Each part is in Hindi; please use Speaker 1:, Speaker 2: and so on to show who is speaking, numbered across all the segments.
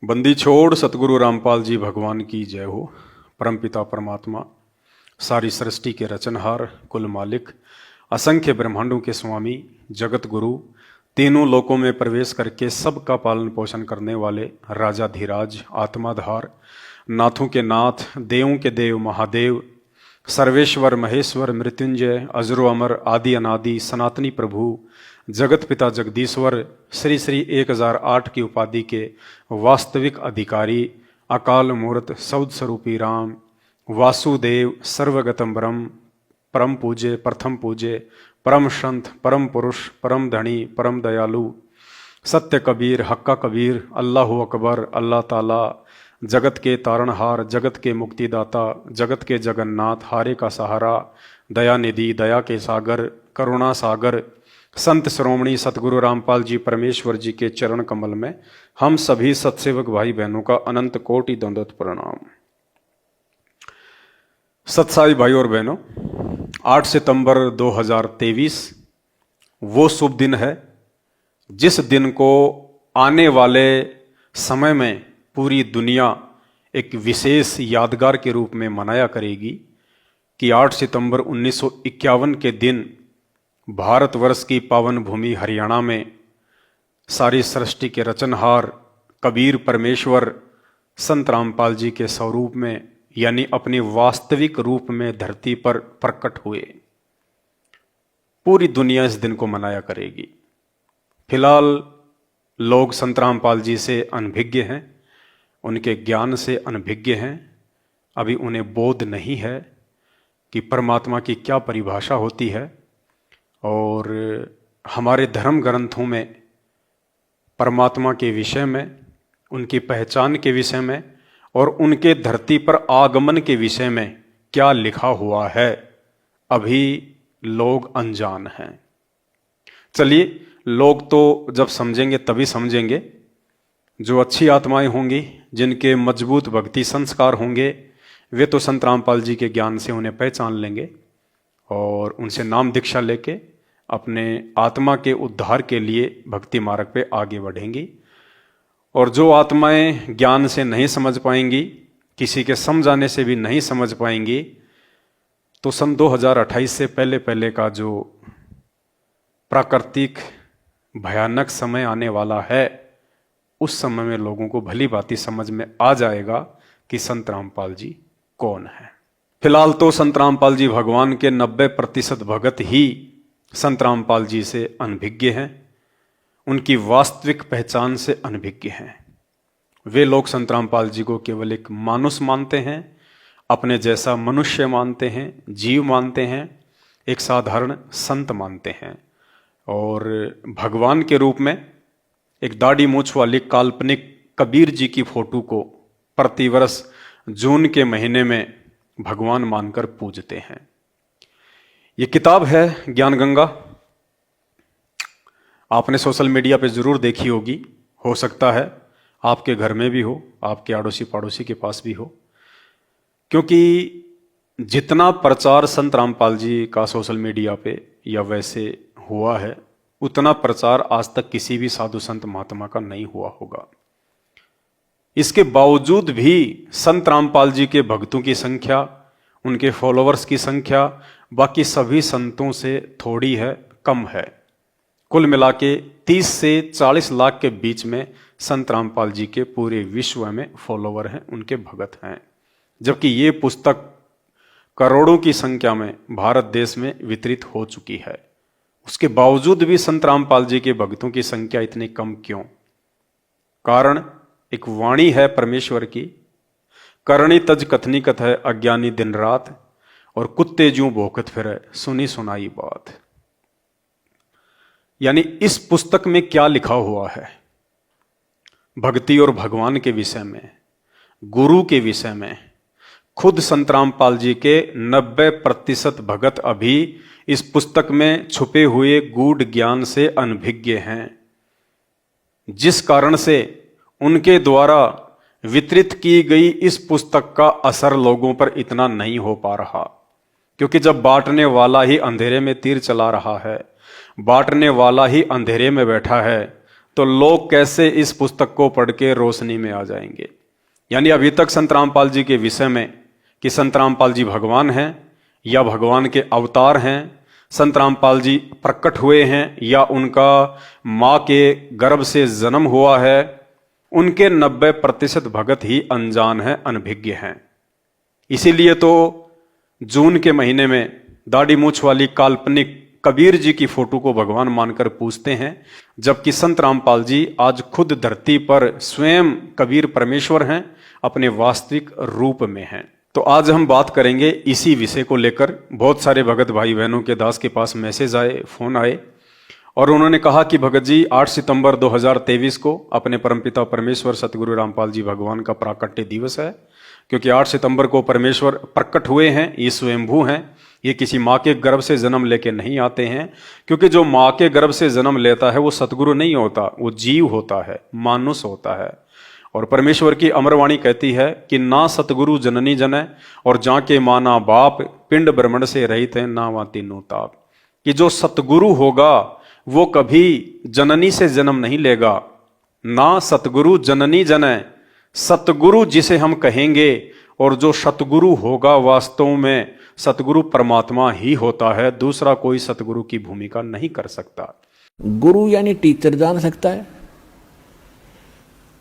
Speaker 1: बंदी छोड़ सतगुरु रामपाल जी भगवान की जय हो। परमपिता परमात्मा, सारी सृष्टि के रचनहार, कुल मालिक, असंख्य ब्रह्मांडों के स्वामी, जगत गुरु, तीनों लोकों में प्रवेश करके सबका पालन पोषण करने वाले राजाधिराज, आत्माधार, नाथों के नाथ, देवों के देव महादेव, सर्वेश्वर महेश्वर मृत्युंजय, अजरो अमर, आदि अनादि, सनातनी प्रभु, जगत पिता जगदीश्वर, श्री श्री 1008 की उपाधि के वास्तविक अधिकारी, अकाल मूर्त सौद स्वरूपी राम, वासुदेव, सर्वगतम ब्रह्म, परम पूज्य, प्रथम पूज्य, परम संत, परम पुरुष, परम धनी, परम दयालु, सत्य कबीर, हक्का कबीर, अल्लाह अकबर, अल्लाह ताला, जगत के तारणहार, जगत के मुक्तिदाता, जगत के जगन्नाथ, हारे का सहारा, दया निधि, दया के सागर, करुणा सागर, संत श्रोमणी सतगुरु रामपाल जी परमेश्वर जी के चरण कमल में हम सभी सत्सेवक भाई बहनों का अनंत कोटि दंडवत प्रणाम। सत्साई भाई और बहनों, 8 सितंबर 2023 वो शुभ दिन है जिस दिन को आने वाले समय में पूरी दुनिया एक विशेष यादगार के रूप में मनाया करेगी कि 8 सितंबर 1951 के दिन भारतवर्ष की पावन भूमि हरियाणा में सारी सृष्टि के रचनहार कबीर परमेश्वर संत रामपाल जी के स्वरूप में, यानी अपने वास्तविक रूप में धरती पर प्रकट हुए। पूरी दुनिया इस दिन को मनाया करेगी। फिलहाल लोग संत रामपाल जी से अनभिज्ञ हैं, उनके ज्ञान से अनभिज्ञ हैं। अभी उन्हें बोध नहीं है कि परमात्मा की क्या परिभाषा होती है, और हमारे धर्म ग्रंथों में परमात्मा के विषय में, उनकी पहचान के विषय में और उनके धरती पर आगमन के विषय में क्या लिखा हुआ है, अभी लोग अनजान हैं। चलिए, लोग तो जब समझेंगे तभी समझेंगे। जो अच्छी आत्माएं होंगी, जिनके मजबूत भक्ति संस्कार होंगे, वे तो संत रामपाल जी के ज्ञान से उन्हें पहचान लेंगे और उनसे नाम दीक्षा लेके अपने आत्मा के उद्धार के लिए भक्ति मार्ग पे आगे बढ़ेंगी। और जो आत्माएं ज्ञान से नहीं समझ पाएंगी, किसी के समझाने से भी नहीं समझ पाएंगी, तो सन 2028 से पहले पहले का जो प्राकृतिक भयानक समय आने वाला है, उस समय में लोगों को भली भांति समझ में आ जाएगा कि संत रामपाल जी कौन है। फिलहाल तो संत रामपाल जी भगवान के 90% भगत ही संत रामपाल जी से अनभिज्ञ हैं, उनकी वास्तविक पहचान से अनभिज्ञ हैं। वे लोग संत रामपाल जी को केवल एक मानुष मानते हैं, अपने जैसा मनुष्य मानते हैं, जीव मानते हैं, एक साधारण संत मानते हैं। और भगवान के रूप में एक दाढ़ी मूछ वाली काल्पनिक कबीर जी की फोटो को प्रतिवर्ष जून के महीने में भगवान मानकर पूजते हैं। ये किताब है ज्ञान गंगा, आपने सोशल मीडिया पे जरूर देखी होगी। हो सकता है आपके घर में भी हो, आपके आड़ोसी पड़ोसी के पास भी हो, क्योंकि जितना प्रचार संत रामपाल जी का सोशल मीडिया पे या वैसे हुआ है, उतना प्रचार आज तक किसी भी साधु संत महात्मा का नहीं हुआ होगा। इसके बावजूद भी संत रामपाल जी के भक्तों की संख्या, उनके फॉलोअर्स की संख्या बाकी सभी संतों से थोड़ी है, कम है। कुल मिला के 30 से 40 लाख के बीच में संत रामपाल जी के पूरे विश्व में फॉलोवर हैं, उनके भगत हैं। जबकि ये पुस्तक करोड़ों की संख्या में भारत देश में वितरित हो चुकी है। उसके बावजूद भी संत रामपाल जी के भक्तों की संख्या इतनी कम क्यों? कारण एक वाणी है परमेश्वर की, करणी तज कथनी कथ है अज्ञानी दिन रात, और कुत्ते ज्यों भौंकत फिरे सुनी सुनाई बात। यानी इस पुस्तक में क्या लिखा हुआ है भक्ति और भगवान के विषय में, गुरु के विषय में, खुद संत रामपाल जी के 90% भगत अभी इस पुस्तक में छुपे हुए गूढ़ ज्ञान से अनभिज्ञ हैं, जिस कारण से उनके द्वारा वितरित की गई इस पुस्तक का असर लोगों पर इतना नहीं हो पा रहा। क्योंकि जब बांटने वाला ही अंधेरे में तीर चला रहा है, बांटने वाला ही अंधेरे में बैठा है, तो लोग कैसे इस पुस्तक को पढ़ के रोशनी में आ जाएंगे। यानी अभी तक संत रामपाल जी के विषय में कि संत रामपाल जी भगवान हैं या भगवान के अवतार हैं, संत रामपाल जी प्रकट हुए हैं या उनका मां के गर्भ से जन्म हुआ है, उनके 90% भगत ही अनजान है, अनभिज्ञ हैं। इसीलिए तो जून के महीने में दाढ़ी मूछ वाली काल्पनिक कबीर जी की फोटो को भगवान मानकर पूजते हैं, जबकि संत रामपाल जी आज खुद धरती पर स्वयं कबीर परमेश्वर हैं, अपने वास्तविक रूप में हैं। तो आज हम बात करेंगे इसी विषय को लेकर। बहुत सारे भगत भाई बहनों के दास के पास मैसेज आए, फोन आए और उन्होंने कहा कि भगत जी 8 सितंबर 2023 को अपने परमपिता परमेश्वर सतगुरु रामपाल जी भगवान का प्राकट्य दिवस है, क्योंकि 8 सितंबर को परमेश्वर प्रकट हुए हैं, ये स्वयंभू हैं, ये किसी माँ के गर्भ से जन्म लेके नहीं आते हैं। क्योंकि जो माँ के गर्भ से जन्म लेता है वो सतगुरु नहीं होता, वो जीव होता है, मानुष होता है। और परमेश्वर की अमरवाणी कहती है कि ना सतगुरु जननी जनै और जाके माना बाप, पिंड ब्रह्मण से रहित है ना वा तीनों ताप। कि जो सतगुरु होगा वो कभी जननी से जन्म नहीं लेगा। ना सतगुरु जननी जनै, सतगुरु जिसे हम कहेंगे और जो सतगुरु होगा वास्तव में सतगुरु परमात्मा ही होता है, दूसरा कोई सतगुरु की भूमिका नहीं कर सकता।
Speaker 2: गुरु यानी टीचर जान सकता है।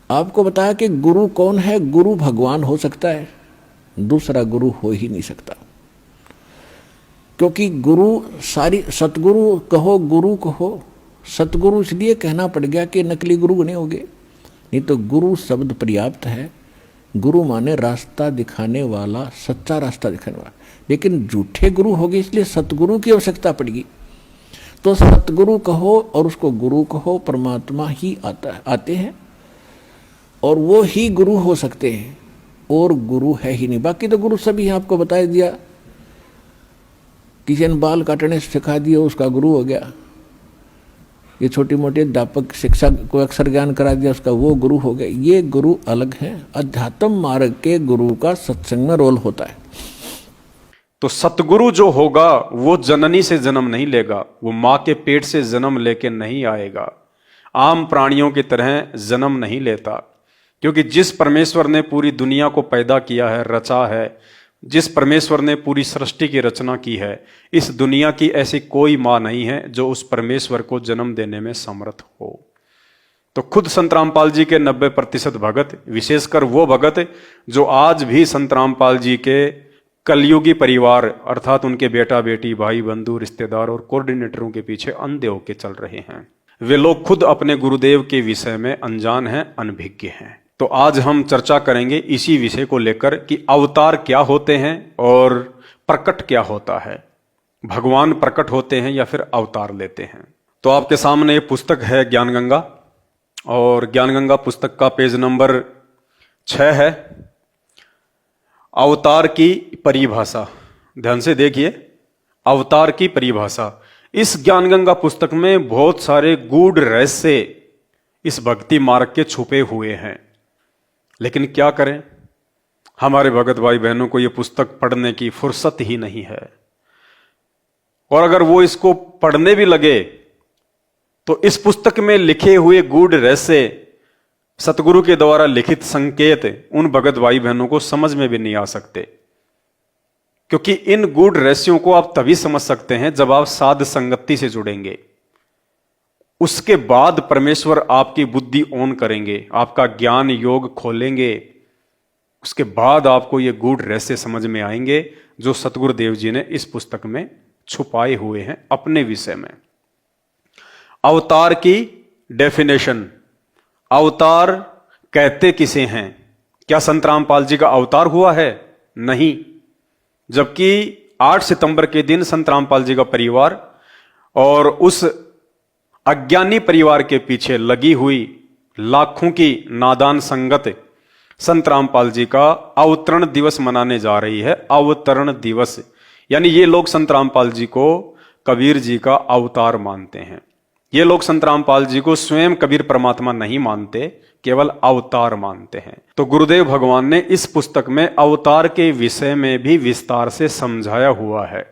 Speaker 2: आपको बताया कि गुरु कौन है? गुरु भगवान हो सकता है, दूसरा गुरु हो ही नहीं सकता। क्योंकि गुरु सारी, सतगुरु कहो गुरु कहो, सतगुरु इसलिए कहना पड़ गया कि नकली गुरु बने होंगे, नहीं तो गुरु शब्द पर्याप्त है। गुरु माने रास्ता दिखाने वाला, सच्चा रास्ता दिखाने वाला। लेकिन झूठे गुरु हो गए इसलिए सतगुरु की आवश्यकता पड़ेगी। तो सतगुरु कहो और उसको गुरु कहो, परमात्मा ही आते हैं और वो ही गुरु हो सकते हैं, और गुरु है ही नहीं। बाकी तो गुरु सभी आपको बता दिया। किसी ने बाल काटने सिखा दिया, उसका गुरु हो गया। ये छोटी मोटी अध्यापक शिक्षा को अक्षर ज्ञान करा दिया, उसका वो गुरु हो गया। ये गुरु अलग है। अध्यात्म मार्ग के गुरु का सत्संग में रोल होता है।
Speaker 1: तो सतगुरु जो होगा वो जननी से जन्म नहीं लेगा, वो मां के पेट से जन्म लेके नहीं आएगा, आम प्राणियों की तरह जन्म नहीं लेता। क्योंकि जिस परमेश्वर ने पूरी दुनिया को पैदा किया है, रचा है, जिस परमेश्वर ने पूरी सृष्टि की रचना की है, इस दुनिया की ऐसी कोई मां नहीं है जो उस परमेश्वर को जन्म देने में समर्थ हो। तो खुद संत रामपाल जी के 90% भगत, विशेषकर वो भगत जो आज भी संत रामपाल जी के कलयुगी परिवार अर्थात उनके बेटा बेटी, भाई बंधु, रिश्तेदार और कोऑर्डिनेटरों के पीछे अंधे होके चल रहे हैं, वे लोग खुद अपने गुरुदेव के विषय में अनजान हैं, अनभिज्ञ हैं। तो आज हम चर्चा करेंगे इसी विषय को लेकर कि अवतार क्या होते हैं और प्रकट क्या होता है। भगवान प्रकट होते हैं या फिर अवतार लेते हैं। तो आपके सामने ये पुस्तक है ज्ञान गंगा, और ज्ञान गंगा पुस्तक का पेज नंबर 6 है। अवतार की परिभाषा, ध्यान से देखिए, अवतार की परिभाषा। इस ज्ञान गंगा पुस्तक में बहुत सारे गूढ़ रहस्य इस भक्ति मार्ग के छुपे हुए हैं। लेकिन क्या करें, हमारे भगत भाई बहनों को यह पुस्तक पढ़ने की फुर्सत ही नहीं है। और अगर वो इसको पढ़ने भी लगे तो इस पुस्तक में लिखे हुए गूढ़ रहस्य, सतगुरु के द्वारा लिखित संकेत उन भगत भाई बहनों को समझ में भी नहीं आ सकते। क्योंकि इन गूढ़ रहस्यों को आप तभी समझ सकते हैं जब आप साध संगति से जुड़ेंगे। उसके बाद परमेश्वर आपकी बुद्धि ऑन करेंगे, आपका ज्ञान योग खोलेंगे। उसके बाद आपको ये गूढ़ रहस्य समझ में आएंगे जो सतगुरुदेव जी ने इस पुस्तक में छुपाए हुए हैं अपने विषय में। अवतार की डेफिनेशन, अवतार कहते किसे हैं? क्या संत रामपाल जी का अवतार हुआ है? नहीं। जबकि 8 सितंबर के दिन संत रामपाल जी का परिवार और उस अज्ञानी परिवार के पीछे लगी हुई लाखों की नादान संगत संत रामपाल जी का अवतरण दिवस मनाने जा रही है। अवतरण दिवस यानी ये लोग संत रामपाल जी को कबीर जी का अवतार मानते हैं। ये लोग संत रामपाल जी को स्वयं कबीर परमात्मा नहीं मानते, केवल अवतार मानते हैं। तो गुरुदेव भगवान ने इस पुस्तक में अवतार के विषय में भी विस्तार से समझाया हुआ है।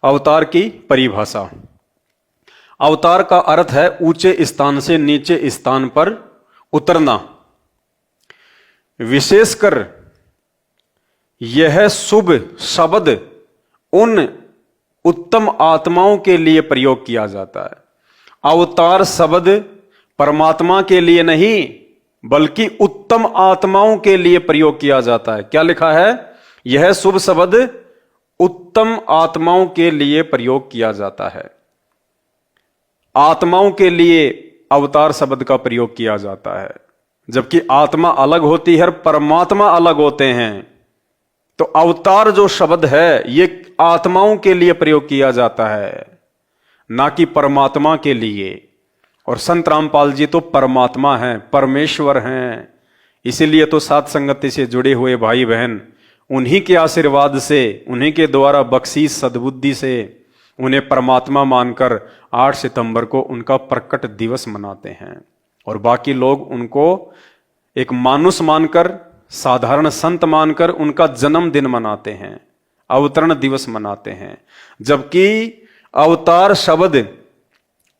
Speaker 1: अवतार की परिभाषा, अवतार का अर्थ है ऊंचे स्थान से नीचे स्थान पर उतरना। विशेषकर यह शुभ शब्द उन उत्तम आत्माओं के लिए प्रयोग किया जाता है। अवतार शब्द परमात्मा के लिए नहीं बल्कि उत्तम आत्माओं के लिए प्रयोग किया जाता है। क्या लिखा है? यह शुभ शब्द उत्तम आत्माओं के लिए प्रयोग किया जाता है। आत्माओं के लिए अवतार शब्द का प्रयोग किया जाता है, जबकि आत्मा अलग होती है और परमात्मा अलग होते हैं। तो अवतार जो शब्द है ये आत्माओं के लिए प्रयोग किया जाता है, ना कि परमात्मा के लिए। और संत रामपाल जी तो परमात्मा हैं, परमेश्वर हैं। इसीलिए तो साथ संगति से जुड़े हुए भाई बहन उन्हीं के आशीर्वाद से, उन्हीं के द्वारा बख्शीश सद्बुद्धि से उन्हें परमात्मा मानकर 8 सितंबर को उनका प्रकट दिवस मनाते हैं। और बाकी लोग उनको एक मानुष मानकर, साधारण संत मानकर उनका जन्मदिन मनाते हैं, अवतरण दिवस मनाते हैं। जबकि अवतार शब्द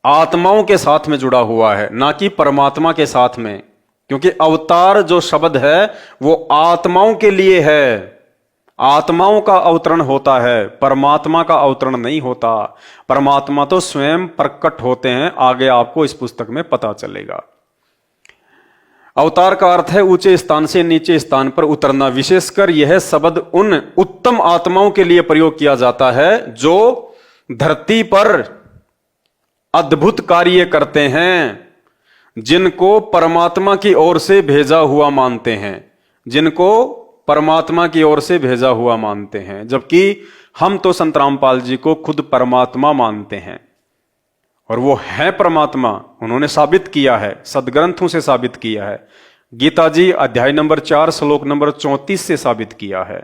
Speaker 1: आत्माओं के साथ में जुड़ा हुआ है, ना कि परमात्मा के साथ में। क्योंकि अवतार जो शब्द है वो आत्माओं के लिए है, आत्माओं का अवतरण होता है, परमात्मा का अवतरण नहीं होता। परमात्मा तो स्वयं प्रकट होते हैं, आगे आपको इस पुस्तक में पता चलेगा। अवतार का अर्थ है ऊंचे स्थान से नीचे स्थान पर उतरना। विशेषकर यह शब्द उन उत्तम आत्माओं के लिए प्रयोग किया जाता है जो धरती पर अद्भुत कार्य करते हैं, जिनको परमात्मा की ओर से भेजा हुआ मानते हैं, जिनको परमात्मा की ओर से भेजा हुआ मानते हैं। जबकि हम तो संत रामपाल जी को खुद परमात्मा मानते हैं, और वो है परमात्मा। उन्होंने साबित किया है, सदग्रंथों से साबित किया है। गीता जी अध्याय नंबर 4 श्लोक नंबर 34 से साबित किया है,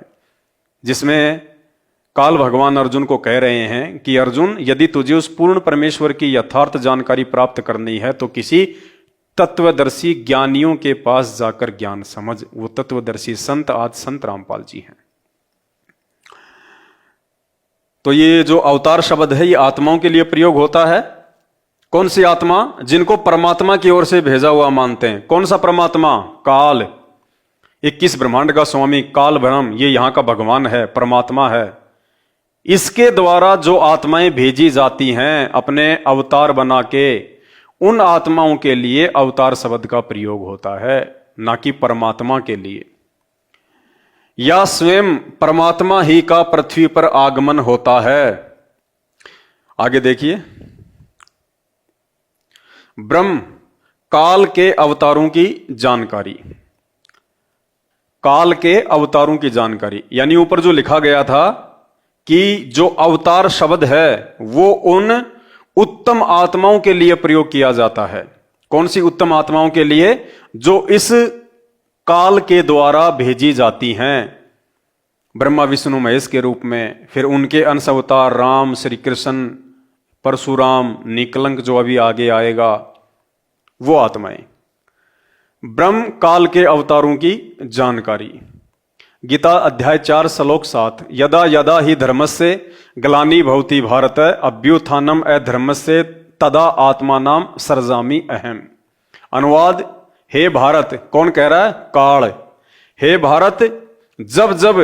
Speaker 1: जिसमें काल भगवान अर्जुन को कह रहे हैं कि अर्जुन, यदि तुझे उस पूर्ण परमेश्वर की यथार्थ जानकारी प्राप्त करनी है तो किसी तत्वदर्शी ज्ञानियों के पास जाकर ज्ञान समझ। वो तत्वदर्शी संत आज संत रामपाल जी हैं। तो ये जो अवतार शब्द है ये आत्माओं के लिए प्रयोग होता है। कौन सी आत्मा? जिनको परमात्मा की ओर से भेजा हुआ मानते हैं। कौन सा परमात्मा? काल, 21 ब्रह्मांड का स्वामी काल ब्रह्म, ये यहां का भगवान है, परमात्मा है। इसके द्वारा जो आत्माएं भेजी जाती हैं अपने अवतार बना के, उन आत्माओं के लिए अवतार शब्द का प्रयोग होता है, ना कि परमात्मा के लिए। या स्वयं परमात्मा ही का पृथ्वी पर आगमन होता है। आगे देखिए, ब्रह्म काल के अवतारों की जानकारी। काल के अवतारों की जानकारी यानी ऊपर जो लिखा गया था कि जो अवतार शब्द है वो उन उत्तम आत्माओं के लिए प्रयोग किया जाता है। कौन सी उत्तम आत्माओं के लिए? जो इस काल के द्वारा भेजी जाती हैं, ब्रह्मा विष्णु महेश के रूप में। फिर उनके अंश अवतार राम, श्री कृष्ण, परशुराम, निकलंक जो अभी आगे आएगा, वो आत्माएं। ब्रह्म काल के अवतारों की जानकारी। गीता अध्याय 4 श्लोक 7, यदा यदा ही धर्मस्य ग्लानि भवति भारत अभ्युत्थानम अधर्मस्य तदा आत्मानाम सर्जामि अहम। अनुवाद, हे भारत, कौन कह रहा है? काल। हे भारत, जब जब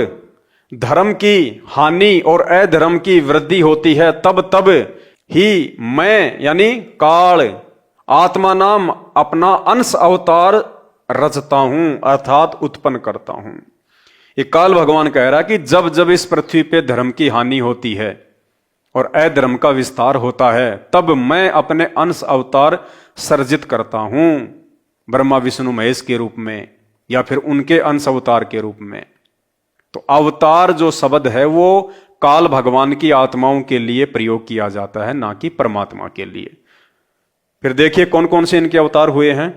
Speaker 1: धर्म की हानि और अधर्म की वृद्धि होती है तब तब ही मैं यानी काल आत्मा नाम अपना अंश अवतार रचता हूं, अर्थात उत्पन्न करता हूं। ये काल भगवान कह रहा है कि जब जब इस पृथ्वी पे धर्म की हानि होती है और अधर्म का विस्तार होता है तब मैं अपने अंश अवतार सर्जित करता हूं, ब्रह्मा विष्णु महेश के रूप में या फिर उनके अंश अवतार के रूप में। तो अवतार जो शब्द है वो काल भगवान की आत्माओं के लिए प्रयोग किया जाता है, ना कि परमात्मा के लिए। फिर देखिए कौन कौन से इनके अवतार हुए हैं।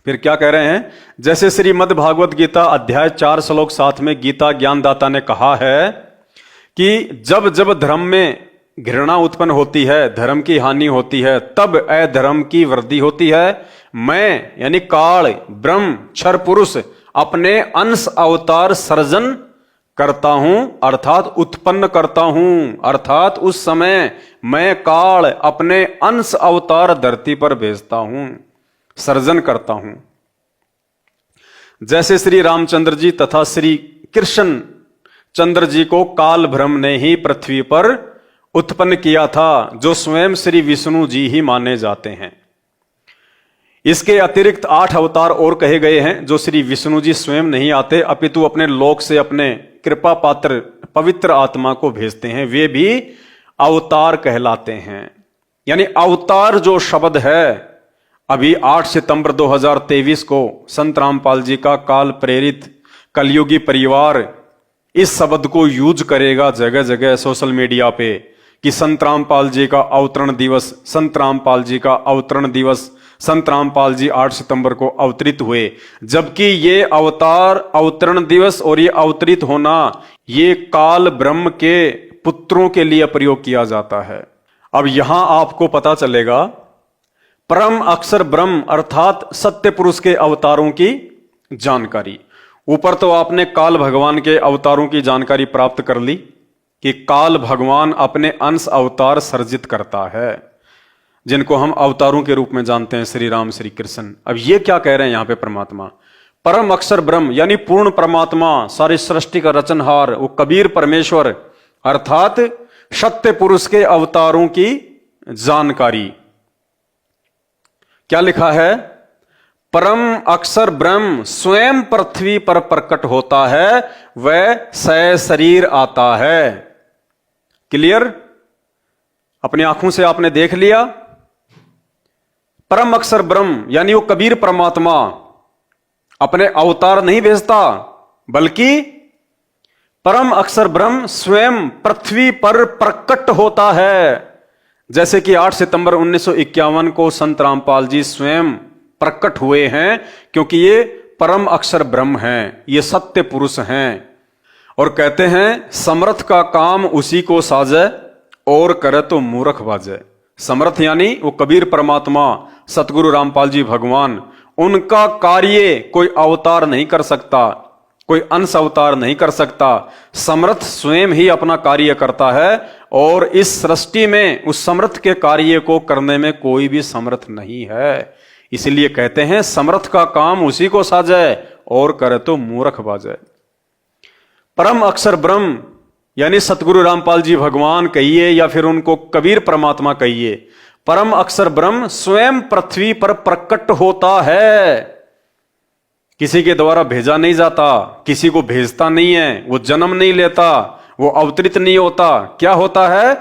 Speaker 1: फिर क्या कह रहे हैं? जैसे श्रीमद् भागवत गीता अध्याय 4 श्लोक 7 में गीता ज्ञानदाता ने कहा है कि जब जब धर्म में घृणा उत्पन्न होती है, धर्म की हानि होती है, तब अधर्म की वृद्धि होती है। मैं यानी काल ब्रह्म क्षर पुरुष अपने अंश अवतार सर्जन करता हूं अर्थात उत्पन्न करता हूं, अर्थात उस समय मैं काल अपने अंश अवतार धरती पर भेजता हूं, सर्जन करता हूं। जैसे श्री रामचंद्र जी तथा श्री कृष्ण चंद्र जी को काल ब्रह्म ने ही पृथ्वी पर उत्पन्न किया था, जो स्वयं श्री विष्णु जी ही माने जाते हैं। इसके अतिरिक्त 8 अवतार और कहे गए हैं, जो श्री विष्णु जी स्वयं नहीं आते, अपितु अपने लोक से अपने कृपा पात्र पवित्र आत्मा को भेजते हैं, वे भी अवतार कहलाते हैं। यानी अवतार जो शब्द है, अभी 8 सितंबर 2023 को संत रामपाल जी का काल प्रेरित कलयुगी परिवार इस शब्द को यूज करेगा जगह जगह सोशल मीडिया पे कि संत रामपाल जी का अवतरण दिवस, संत रामपाल जी का अवतरण दिवस, संत रामपाल जी 8 सितंबर को अवतरित हुए। जबकि ये अवतार, अवतरण दिवस और ये अवतरित होना, ये काल ब्रह्म के पुत्रों के लिए प्रयोग किया जाता है। अब यहां आपको पता चलेगा परम अक्षर ब्रह्म अर्थात सत्य पुरुष के अवतारों की जानकारी। ऊपर तो आपने काल भगवान के अवतारों की जानकारी प्राप्त कर ली कि काल भगवान अपने अंश अवतार सर्जित करता है, जिनको हम अवतारों के रूप में जानते हैं, श्री राम श्री कृष्ण। अब ये क्या कह रहे हैं यहां पे परमात्मा, परम अक्षर ब्रह्म यानी पूर्ण परमात्मा, सारी सृष्टि का रचनहार, वो कबीर परमेश्वर अर्थात सत्य पुरुष के अवतारों की जानकारी। क्या लिखा है, परम अक्षर ब्रह्म स्वयं पृथ्वी पर प्रकट होता है, वह सशरीर आता है। क्लियर? अपनी आंखों से आपने देख लिया। परम अक्षर ब्रह्म यानी वो कबीर परमात्मा अपने अवतार नहीं भेजता, बल्कि परम अक्षर ब्रह्म स्वयं पृथ्वी पर प्रकट होता है। जैसे कि 8 सितंबर 1951 को संत रामपाल जी स्वयं प्रकट हुए हैं, क्योंकि ये परम अक्षर ब्रह्म हैं, ये सत्य पुरुष हैं। और कहते हैं समर्थ का काम उसी को साजे, और करे तो मूर्ख बाजे। समर्थ यानी वो कबीर परमात्मा सतगुरु रामपाल जी भगवान, उनका कार्य कोई अवतार नहीं कर सकता, कोई अंश अवतार नहीं कर सकता। समर्थ स्वयं ही अपना कार्य करता है, और इस सृष्टि में उस समर्थ के कार्य को करने में कोई भी समर्थ नहीं है। इसलिए कहते हैं समर्थ का काम उसी को साजे, और करे तो मूर्ख बाजे। परम अक्षर ब्रह्म यानी सतगुरु रामपाल जी भगवान कहिए या फिर उनको कबीर परमात्मा कहिए, परम अक्षर ब्रह्म स्वयं पृथ्वी पर प्रकट होता है, किसी के द्वारा भेजा नहीं जाता, किसी को भेजता नहीं है, वो जन्म नहीं लेता, वो अवतरित नहीं होता। क्या होता है?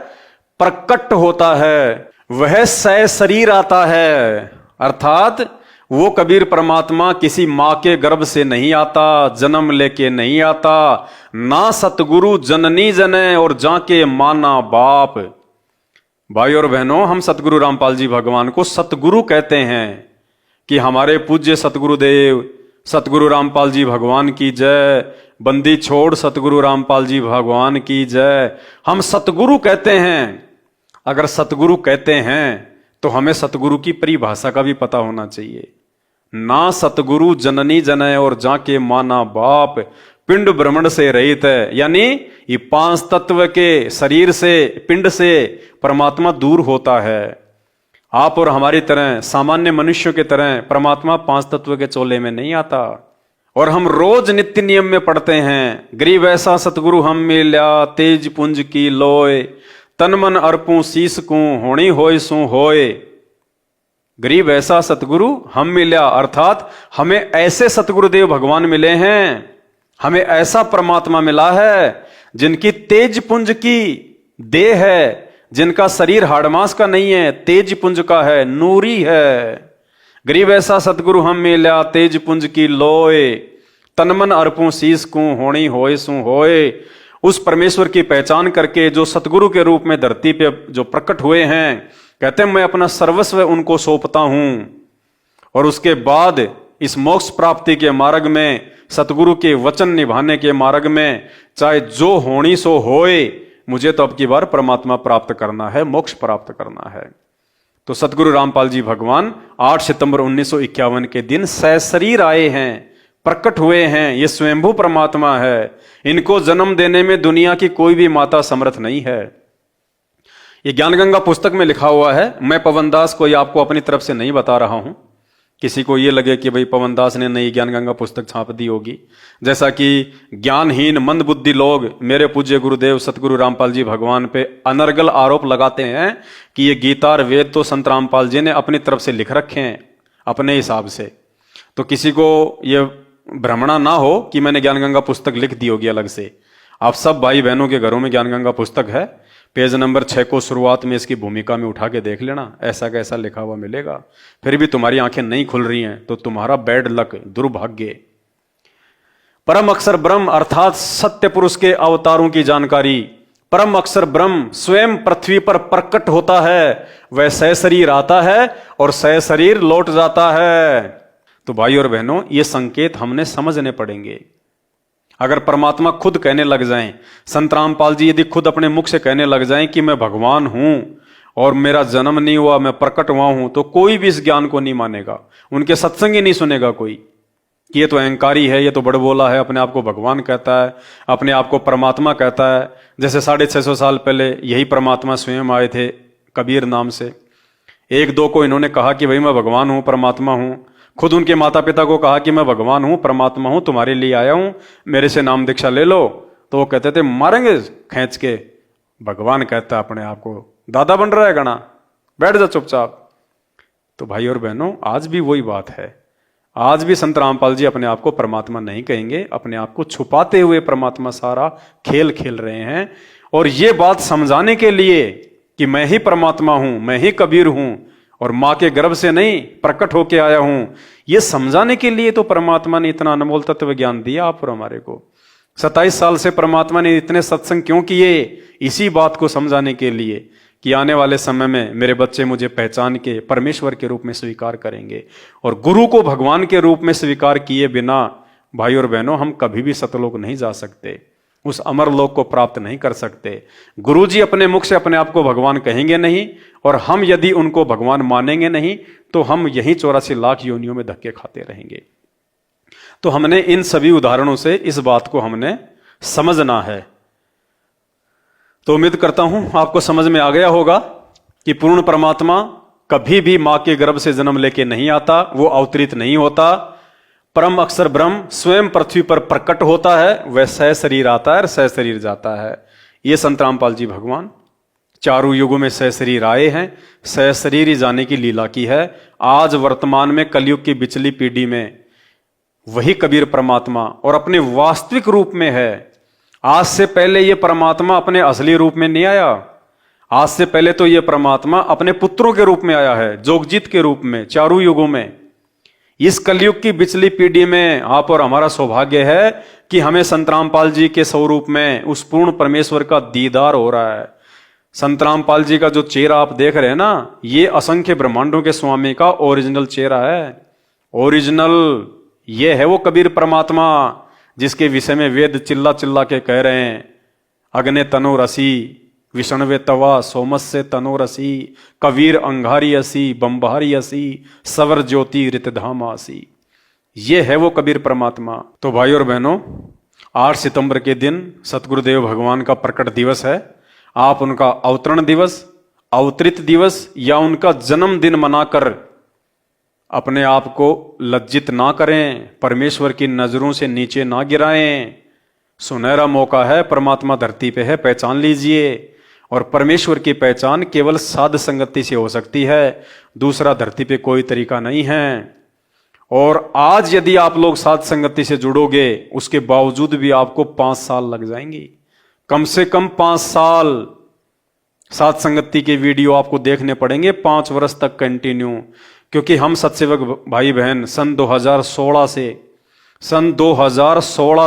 Speaker 1: प्रकट होता है, वह सशरीर आता है। अर्थात वो कबीर परमात्मा किसी मां के गर्भ से नहीं आता, जन्म लेके नहीं आता, ना सतगुरु जननी जने और जाके माना बाप। भाई और बहनों, हम सतगुरु रामपाल जी भगवान को सतगुरु कहते हैं कि हमारे पूज्य सतगुरुदेव सतगुरु रामपाल जी भगवान की जय, बंदी छोड़ सतगुरु रामपाल जी भगवान की जय। हम सतगुरु कहते हैं। अगर सतगुरु कहते हैं तो हमें सतगुरु की परिभाषा का भी पता होना चाहिए। ना सतगुरु जननी जनय और जाके माना बाप, पिंड भ्रमण से रहित है, यानी ये 5 तत्व के शरीर से, पिंड से परमात्मा दूर होता है। आप और हमारी तरह सामान्य मनुष्यों के तरह परमात्मा 5 तत्व के चोले में नहीं आता। और हम रोज नित्य नियम में पढ़ते हैं, गरीब ऐसा सतगुरु हम मिल्या, तेज पुंज की लोय, तन मन अर्पूं शीस को, होनी होय सो होय। गरीब ऐसा सतगुरु हम मिल्या, अर्थात हमें ऐसे सतगुरुदेव भगवान मिले हैं, हमें ऐसा परमात्मा मिला है जिनकी तेज पुंज की देह है, जिनका शरीर हाड़मास का नहीं है, तेज पुंज का है, नूरी है। गरीब ऐसा सतगुरु हम मिल्या, तेज पुंज की लोय, तन मन अर्पूं शीस को, होनी होय सो होय। उस परमेश्वर की पहचान करके जो सतगुरु के रूप में धरती पे जो प्रकट हुए हैं, कहते हैं मैं अपना सर्वस्व उनको सौंपता हूं। और उसके बाद इस मोक्ष प्राप्ति के मार्ग में, सतगुरु के वचन निभाने के मार्ग में, चाहे जो होनी सो होए, मुझे तो अब की बार परमात्मा प्राप्त करना है, मोक्ष प्राप्त करना है। तो सतगुरु रामपाल जी भगवान 8 सितंबर 1951 के दिन सशरीर आए हैं, प्रकट हुए हैं, ये स्वयंभू परमात्मा है। इनको जन्म देने में दुनिया की कोई भी माता समर्थ नहीं है। ये ज्ञानगंगा पुस्तक में लिखा हुआ है। मैं पवन दास को ये आपको अपनी तरफ से नहीं बता रहा हूं। किसी को ये लगे कि भाई पवन दास ने नई ज्ञानगंगा पुस्तक छाप दी होगी, जैसा कि ज्ञानहीन मंदबुद्धि लोग मेरे पूज्य गुरुदेव सतगुरु रामपाल जी भगवान पे अनर्गल आरोप लगाते हैं कि ये गीता और वेद तो संत रामपाल जी ने अपनी तरफ से लिख रखे हैं अपने हिसाब से। तो किसी को ये भ्रमणा ना हो कि मैंने ज्ञानगंगा पुस्तक लिख दी होगी अलग से। आप सब भाई बहनों के घरों में ज्ञानगंगा पुस्तक है, पेज नंबर 6 को शुरुआत में इसकी भूमिका में उठा के देख लेना, ऐसा कैसा लिखा हुआ मिलेगा। फिर भी तुम्हारी आंखें नहीं खुल रही हैं तो तुम्हारा बैड लक, दुर्भाग्य। परम अक्षर ब्रह्म अर्थात सत्य पुरुष के अवतारों की जानकारी। परम अक्षर ब्रह्म स्वयं पृथ्वी पर प्रकट होता है, वह सशरीर आता है और सशरीर लौट जाता है। तो भाई और बहनों, ये संकेत हमने समझने पड़ेंगे। अगर परमात्मा खुद कहने लग जाएं, संत रामपाल जी यदि खुद अपने मुख से कहने लग जाएं कि मैं भगवान हूं और मेरा जन्म नहीं हुआ, मैं प्रकट हुआ हूं, तो कोई भी इस ज्ञान को नहीं मानेगा। उनके सत्संग ही नहीं सुनेगा कोई कि ये तो अहंकारी है, ये तो बड़बोला है, अपने आप को भगवान कहता है, अपने आप को परमात्मा कहता है। जैसे 650 साल पहले यही परमात्मा स्वयं आए थे कबीर नाम से। एक दो को इन्होंने कहा कि भाई मैं भगवान हूं, परमात्मा हूं। खुद उनके माता पिता को कहा कि मैं भगवान हूं, परमात्मा हूं, तुम्हारे लिए आया हूं, मेरे से नाम दीक्षा ले लो। तो वो कहते थे मारेंगे खींच के। भगवान कहता अपने आप को, दादा बन रहा है गणा, बैठ जा चुपचाप। तो भाई और बहनों, आज भी वही बात है। आज भी संत रामपाल जी अपने आप को परमात्मा नहीं कहेंगे, अपने आप को छुपाते हुए परमात्मा सारा खेल खेल रहे हैं। और ये बात समझाने के लिए कि मैं ही परमात्मा हूं, मैं ही कबीर हूं और मां के गर्भ से नहीं प्रकट होके आया हूं, ये समझाने के लिए तो परमात्मा ने इतना अनमोल तत्व ज्ञान दिया आप और हमारे को। 27 साल से परमात्मा ने इतने सत्संग क्यों किए? इसी बात को समझाने के लिए कि आने वाले समय में मेरे बच्चे मुझे पहचान के परमेश्वर के रूप में स्वीकार करेंगे। और गुरु को भगवान के रूप में स्वीकार किए बिना भाई और बहनों हम कभी भी सतलोक नहीं जा सकते, उस अमर लोक को प्राप्त नहीं कर सकते। गुरुजी अपने मुख से अपने आप को भगवान कहेंगे नहीं, और हम यदि उनको भगवान मानेंगे नहीं तो हम यही 84 लाख योनियों में धक्के खाते रहेंगे। तो हमने इन सभी उदाहरणों से इस बात को हमने समझना है। तो उम्मीद करता हूं आपको समझ में आ गया होगा कि पूर्ण परमात्मा कभी भी मां के गर्भ से जन्म लेके नहीं आता, वो अवतरित नहीं होता। परम अक्षर ब्रह्म स्वयं पृथ्वी पर प्रकट होता है, वह सशरीर आता है और सशरीर जाता है। ये संत रामपाल जी भगवान चारों युगों में सशरीर आए हैं, सशरीर ही जाने की लीला की है। आज वर्तमान में कलयुग की बिचली पीढ़ी में वही कबीर परमात्मा और अपने वास्तविक रूप में है। आज से पहले ये परमात्मा अपने असली रूप में नहीं आया। आज से पहले तो ये परमात्मा अपने पुत्रों के रूप में आया है, जोगजीत के रूप में, चारों युगों में। इस कलयुग की बिचली पीढ़ी में आप और हमारा सौभाग्य है कि हमें संत रामपाल जी के स्वरूप में उस पूर्ण परमेश्वर का दीदार हो रहा है। संत रामपाल जी का जो चेहरा आप देख रहे हैं ना, ये असंख्य ब्रह्मांडों के स्वामी का ओरिजिनल चेहरा है। ओरिजिनल ये है वो कबीर परमात्मा जिसके विषय में वेद चिल्ला चिल्ला के कह रहे हैं, अग्ने तनो रसी विष्णवे तवा सोमस्य तनो रसी, कबीर अंगारी असी बंबारी असी, सवर ज्योति रितधाम आसी। ये है वो कबीर परमात्मा। तो भाई और बहनों, 8 सितंबर के दिन सतगुरुदेव भगवान का प्रकट दिवस है। आप उनका अवतरण दिवस, अवतरित दिवस या उनका जन्मदिन मनाकर अपने आप को लज्जित ना करें, परमेश्वर की नजरों से नीचे ना गिराएं। सुनहरा मौका है, परमात्मा धरती पे है, पहचान लीजिए। और परमेश्वर की पहचान केवल साध संगति से हो सकती है, दूसरा धरती पे कोई तरीका नहीं है। और आज यदि आप लोग साध संगति से जुड़ोगे, उसके बावजूद भी आपको 5 साल लग जाएंगी, कम से कम 5 साल साध संगति के वीडियो आपको देखने पड़ेंगे 5 वर्ष तक कंटिन्यू। क्योंकि हम सत्सेवक भाई बहन सन 2016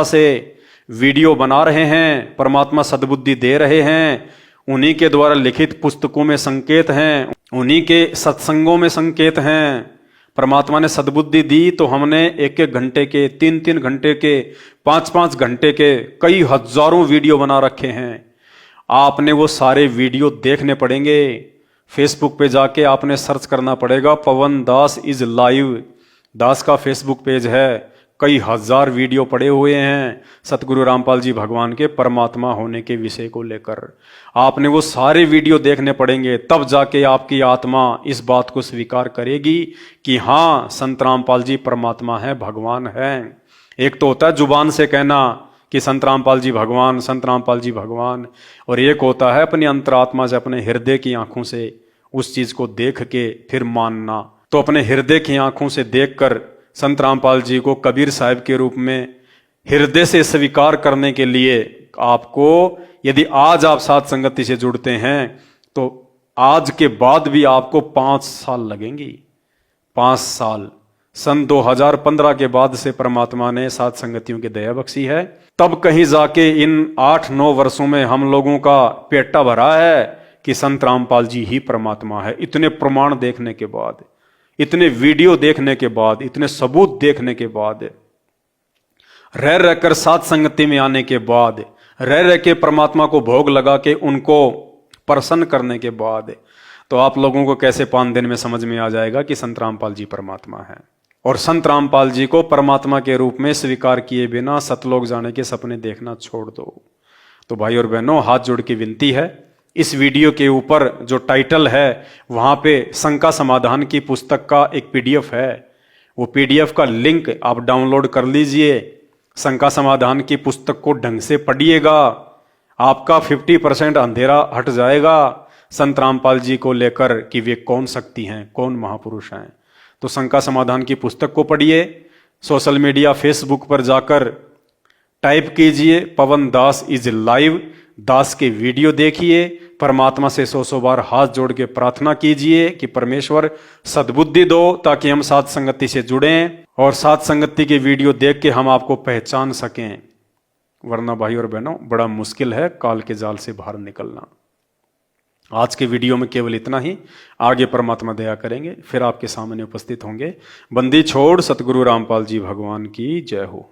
Speaker 1: से वीडियो बना रहे हैं, परमात्मा सद्बुद्धि दे रहे हैं। उन्हीं के द्वारा लिखित पुस्तकों में संकेत हैं, उन्हीं के सत्संगों में संकेत हैं। परमात्मा ने सद्बुद्धि दी तो हमने 1-1 घंटे के, 3-3 घंटे के, 5-5 घंटे के कई हजारों वीडियो बना रखे हैं। आपने वो सारे वीडियो देखने पड़ेंगे। फेसबुक पे जाके आपने सर्च करना पड़ेगा, पवन दास इज लाइव। दास का फेसबुक पेज है, कई हजार वीडियो पड़े हुए हैं सतगुरु रामपाल जी भगवान के परमात्मा होने के विषय को लेकर। आपने वो सारे वीडियो देखने पड़ेंगे, तब जाके आपकी आत्मा इस बात को स्वीकार करेगी कि हाँ, संत रामपाल जी परमात्मा है, भगवान है। एक तो होता है जुबान से कहना कि संत रामपाल जी भगवान, संत रामपाल जी भगवान, और एक होता है अपनी अंतरात्मा से, अपने हृदय की आंखों से उस चीज को देख के फिर मानना। तो अपने हृदय की आंखों से देखकर संत रामपाल जी को कबीर साहिब के रूप में हृदय से स्वीकार करने के लिए आपको, यदि आज आप साथ संगति से जुड़ते हैं तो आज के बाद भी आपको 5 साल लगेंगी। 5 साल। सन 2015 के बाद से परमात्मा ने साथ संगतियों की दया बख्शी है, तब कहीं जाके इन 8-9 वर्षों में हम लोगों का पेटा भरा है कि संत रामपाल जी ही परमात्मा है। इतने प्रमाण देखने के बाद, इतने वीडियो देखने के बाद, इतने सबूत देखने के बाद, रह रहकर साथ संगति में आने के बाद, रह रह के परमात्मा को भोग लगा के उनको प्रसन्न करने के बाद, तो आप लोगों को कैसे 5 दिन में समझ में आ जाएगा कि संत रामपाल जी परमात्मा है। और संत रामपाल जी को परमात्मा के रूप में स्वीकार किए बिना सतलोक जाने के सपने देखना छोड़ दो। तो भाई और बहनों, हाथ जोड़ के विनती है, इस वीडियो के ऊपर जो टाइटल है वहां पे शंका समाधान की पुस्तक का एक पीडीएफ है, वो पीडीएफ का लिंक आप डाउनलोड कर लीजिए। शंका समाधान की पुस्तक को ढंग से पढ़िएगा, आपका 50% अंधेरा हट जाएगा संत रामपाल जी को लेकर कि वे कौन शक्ति हैं, कौन महापुरुष हैं। तो शंका समाधान की पुस्तक को पढ़िए। सोशल मीडिया फेसबुक पर जाकर टाइप कीजिए पवन दास इज लाइव, दास के वीडियो देखिए, परमात्मा से 100 बार हाथ जोड़ के प्रार्थना कीजिए कि परमेश्वर सद्बुद्धि दो ताकि हम साथ संगति से जुड़ें और साथ संगति के वीडियो देख के हम आपको पहचान सकें। वरना भाई और बहनों, बड़ा मुश्किल है काल के जाल से बाहर निकलना। आज के वीडियो में केवल इतना ही, आगे परमात्मा दया करेंगे, फिर आपके सामने उपस्थित होंगे। बंदी छोड़ सतगुरु रामपाल जी भगवान की जय हो।